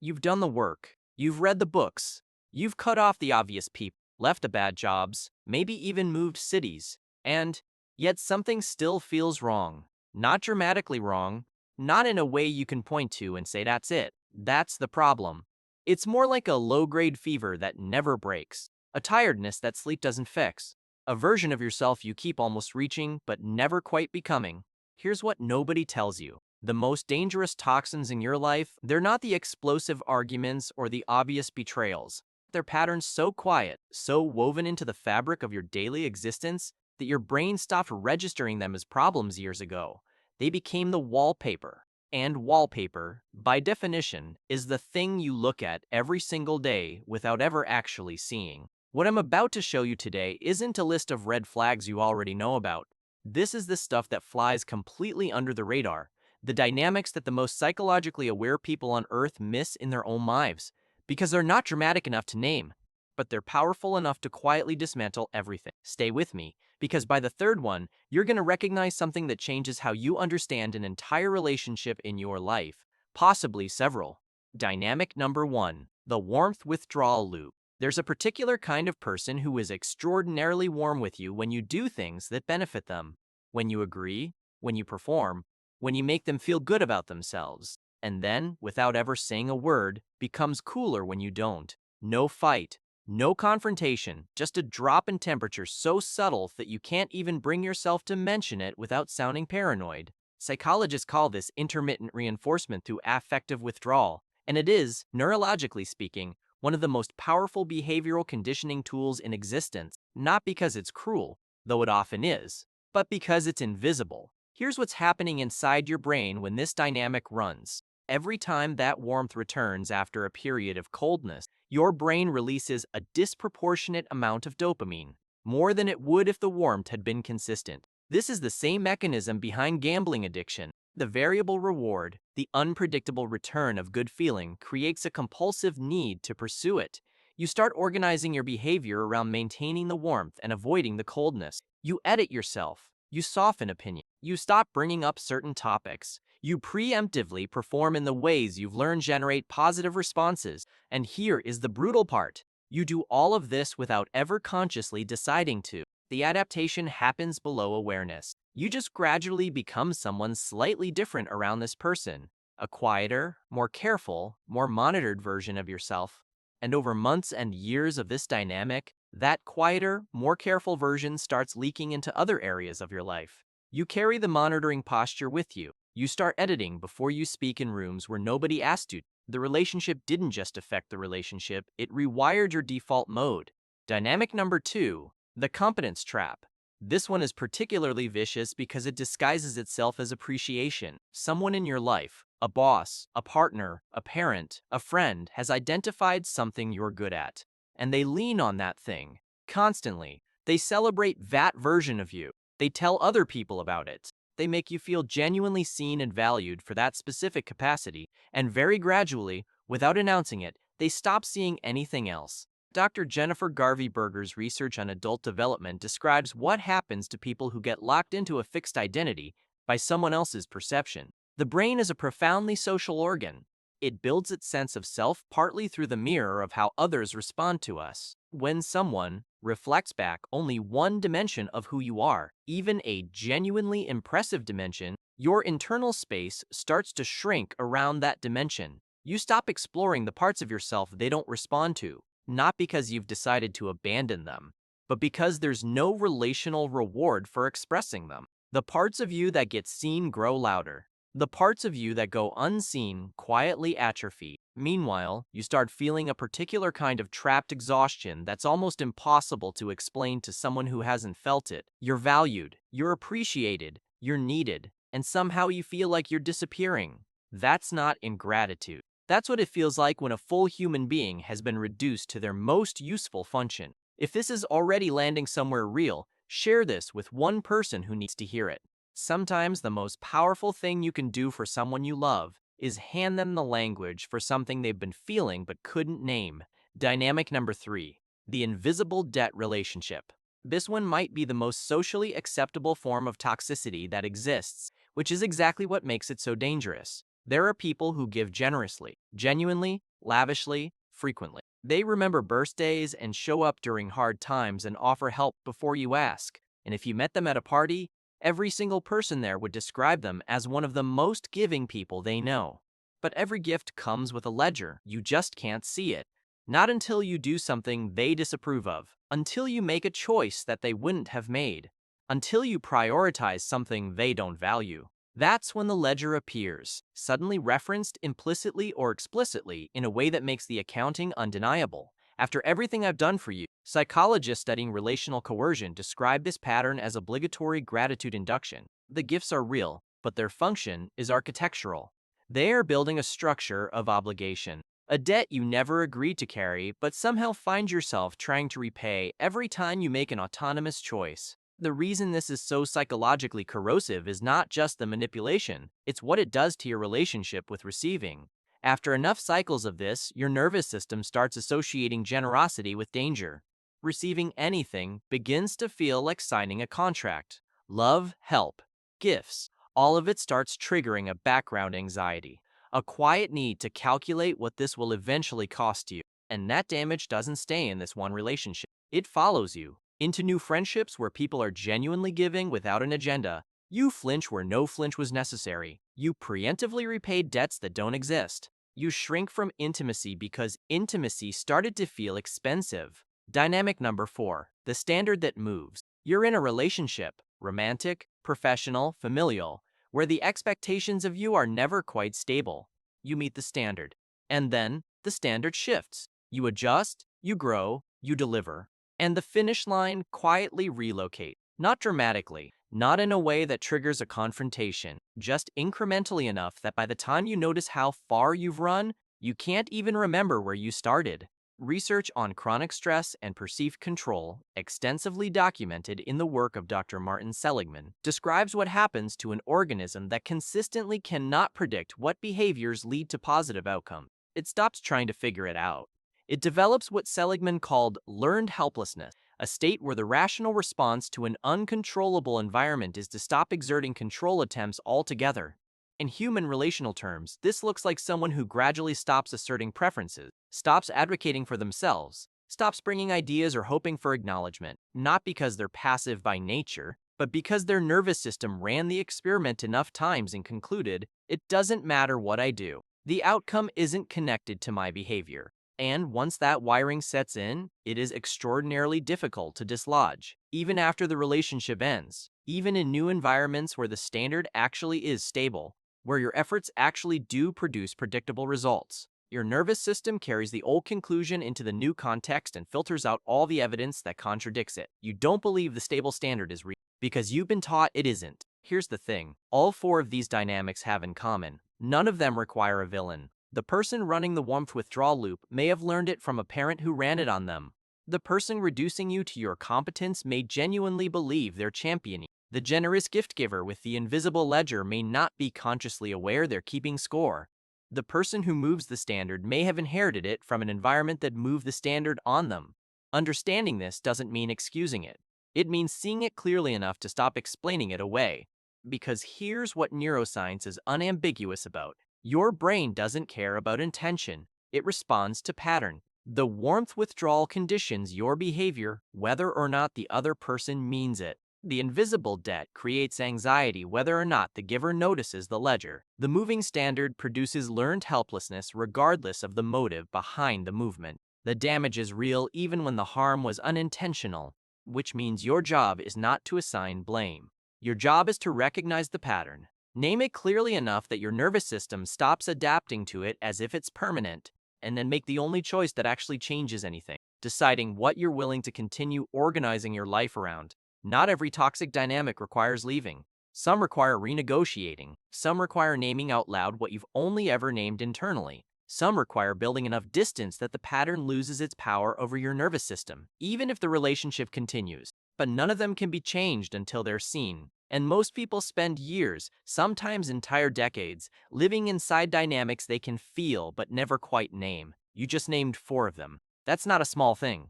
You've done the work. You've read the books. You've cut off the obvious people, left the bad jobs, maybe even moved cities. And yet something still feels wrong. Not dramatically wrong. Not in a way you can point to and say that's it. That's the problem. It's more like a low-grade fever that never breaks. A tiredness that sleep doesn't fix. A version of yourself you keep almost reaching but never quite becoming. Here's what nobody tells you. The most dangerous toxins in your life, they're not the explosive arguments or the obvious betrayals. They're patterns so quiet, so woven into the fabric of your daily existence that your brain stopped registering them as problems years ago. They became the wallpaper. And wallpaper, by definition, is the thing you look at every single day without ever actually seeing. What I'm about to show you today isn't a list of red flags you already know about. This is the stuff that flies completely under the radar, the dynamics that the most psychologically aware people on Earth miss in their own lives, because they're not dramatic enough to name, but they're powerful enough to quietly dismantle everything. Stay with me, because by the third one, you're going to recognize something that changes how you understand an entire relationship in your life, possibly several. Dynamic number 1, the warmth withdrawal loop. There's a particular kind of person who is extraordinarily warm with you when you do things that benefit them, when you agree, when you perform, when you make them feel good about themselves, and then, without ever saying a word, becomes cooler when you don't. No fight, no confrontation, just a drop in temperature so subtle that you can't even bring yourself to mention it without sounding paranoid. Psychologists call this intermittent reinforcement through affective withdrawal, and it is, neurologically speaking, one of the most powerful behavioral conditioning tools in existence, not because it's cruel, though it often is, but because it's invisible. Here's what's happening inside your brain when this dynamic runs. Every time that warmth returns after a period of coldness, your brain releases a disproportionate amount of dopamine, more than it would if the warmth had been consistent. This is the same mechanism behind gambling addiction. The variable reward, the unpredictable return of good feeling, creates a compulsive need to pursue it. You start organizing your behavior around maintaining the warmth and avoiding the coldness. You edit yourself. You soften opinion. You stop bringing up certain topics. You preemptively perform in the ways you've learned generate positive responses. And here is the brutal part. You do all of this without ever consciously deciding to. The adaptation happens below awareness. You just gradually become someone slightly different around this person. A quieter, more careful, more monitored version of yourself. And over months and years of this dynamic, that quieter, more careful version starts leaking into other areas of your life. You carry the monitoring posture with you. You start editing before you speak in rooms where nobody asked you. The relationship didn't just affect the relationship, it rewired your default mode. Dynamic number 2, the competence trap. This one is particularly vicious because it disguises itself as appreciation. Someone in your life, a boss, a partner, a parent, a friend, has identified something you're good at, and they lean on that thing constantly. They celebrate that version of you. They tell other people about it. They make you feel genuinely seen and valued for that specific capacity, and very gradually, without announcing it, they stop seeing anything else. Dr. Jennifer Garvey Berger's research on adult development describes what happens to people who get locked into a fixed identity by someone else's perception. The brain is a profoundly social organ. It builds its sense of self partly through the mirror of how others respond to us. When someone reflects back only one dimension of who you are, even a genuinely impressive dimension, your internal space starts to shrink around that dimension. You stop exploring the parts of yourself they don't respond to, not because you've decided to abandon them, but because there's no relational reward for expressing them. The parts of you that get seen grow louder. The parts of you that go unseen quietly atrophy. Meanwhile, you start feeling a particular kind of trapped exhaustion that's almost impossible to explain to someone who hasn't felt it. You're valued, you're appreciated, you're needed, and somehow you feel like you're disappearing. That's not ingratitude. That's what it feels like when a full human being has been reduced to their most useful function. If this is already landing somewhere real, share this with one person who needs to hear it. Sometimes the most powerful thing you can do for someone you love is hand them the language for something they've been feeling but couldn't name. Dynamic number 3, the invisible debt relationship. This one might be the most socially acceptable form of toxicity that exists, which is exactly what makes it so dangerous. There are people who give generously, genuinely, lavishly, frequently. They remember birthdays and show up during hard times and offer help before you ask. And if you met them at a party, every single person there would describe them as one of the most giving people they know. But every gift comes with a ledger. You just can't see it. Not until you do something they disapprove of, until you make a choice that they wouldn't have made, until you prioritize something they don't value. That's when the ledger appears, suddenly referenced implicitly or explicitly in a way that makes the accounting undeniable. After everything I've done for you, psychologists studying relational coercion describe this pattern as obligatory gratitude induction. The gifts are real, but their function is architectural. They are building a structure of obligation, a debt you never agreed to carry but somehow find yourself trying to repay every time you make an autonomous choice. The reason this is so psychologically corrosive is not just the manipulation, it's what it does to your relationship with receiving. After enough cycles of this, your nervous system starts associating generosity with danger. Receiving anything begins to feel like signing a contract. Love, help, gifts, all of it starts triggering a background anxiety, a quiet need to calculate what this will eventually cost you. And that damage doesn't stay in this one relationship. It follows you into new friendships where people are genuinely giving without an agenda. You flinch where no flinch was necessary. You preemptively repay debts that don't exist. You shrink from intimacy because intimacy started to feel expensive. Dynamic number 4, the standard that moves. You're in a relationship, romantic, professional, familial, where the expectations of you are never quite stable. You meet the standard. And then, the standard shifts. You adjust, you grow, you deliver. And the finish line quietly relocate. Not dramatically, not in a way that triggers a confrontation, just incrementally enough that by the time you notice how far you've run, you can't even remember where you started. Research on chronic stress and perceived control, extensively documented in the work of Dr. Martin Seligman, describes what happens to an organism that consistently cannot predict what behaviors lead to positive outcomes. It stops trying to figure it out. It develops what Seligman called learned helplessness, a state where the rational response to an uncontrollable environment is to stop exerting control attempts altogether. In human relational terms, this looks like someone who gradually stops asserting preferences, stops advocating for themselves, stops bringing ideas or hoping for acknowledgement, not because they're passive by nature, but because their nervous system ran the experiment enough times and concluded, it doesn't matter what I do. The outcome isn't connected to my behavior. And once that wiring sets in, it is extraordinarily difficult to dislodge, even after the relationship ends, even in new environments where the standard actually is stable, where your efforts actually do produce predictable results. Your nervous system carries the old conclusion into the new context and filters out all the evidence that contradicts it. You don't believe the stable standard is real because you've been taught it isn't. Here's the thing, all 4 of these dynamics have in common. None of them require a villain. The person running the warmth withdrawal loop may have learned it from a parent who ran it on them. The person reducing you to your competence may genuinely believe they're championing. The generous gift giver with the invisible ledger may not be consciously aware they're keeping score. The person who moves the standard may have inherited it from an environment that moved the standard on them. Understanding this doesn't mean excusing it. It means seeing it clearly enough to stop explaining it away. Because here's what neuroscience is unambiguous about. Your brain doesn't care about intention. It responds to pattern. The warmth withdrawal conditions your behavior, whether or not the other person means it. The invisible debt creates anxiety whether or not the giver notices the ledger. The moving standard produces learned helplessness regardless of the motive behind the movement. The damage is real even when the harm was unintentional, which means your job is not to assign blame. Your job is to recognize the pattern. Name it clearly enough that your nervous system stops adapting to it as if it's permanent, and then make the only choice that actually changes anything, deciding what you're willing to continue organizing your life around. Not every toxic dynamic requires leaving. Some require renegotiating. Some require naming out loud what you've only ever named internally. Some require building enough distance that the pattern loses its power over your nervous system, even if the relationship continues. But none of them can be changed until they're seen. And most people spend years, sometimes entire decades, living inside dynamics they can feel but never quite name. You just named 4 of them. That's not a small thing.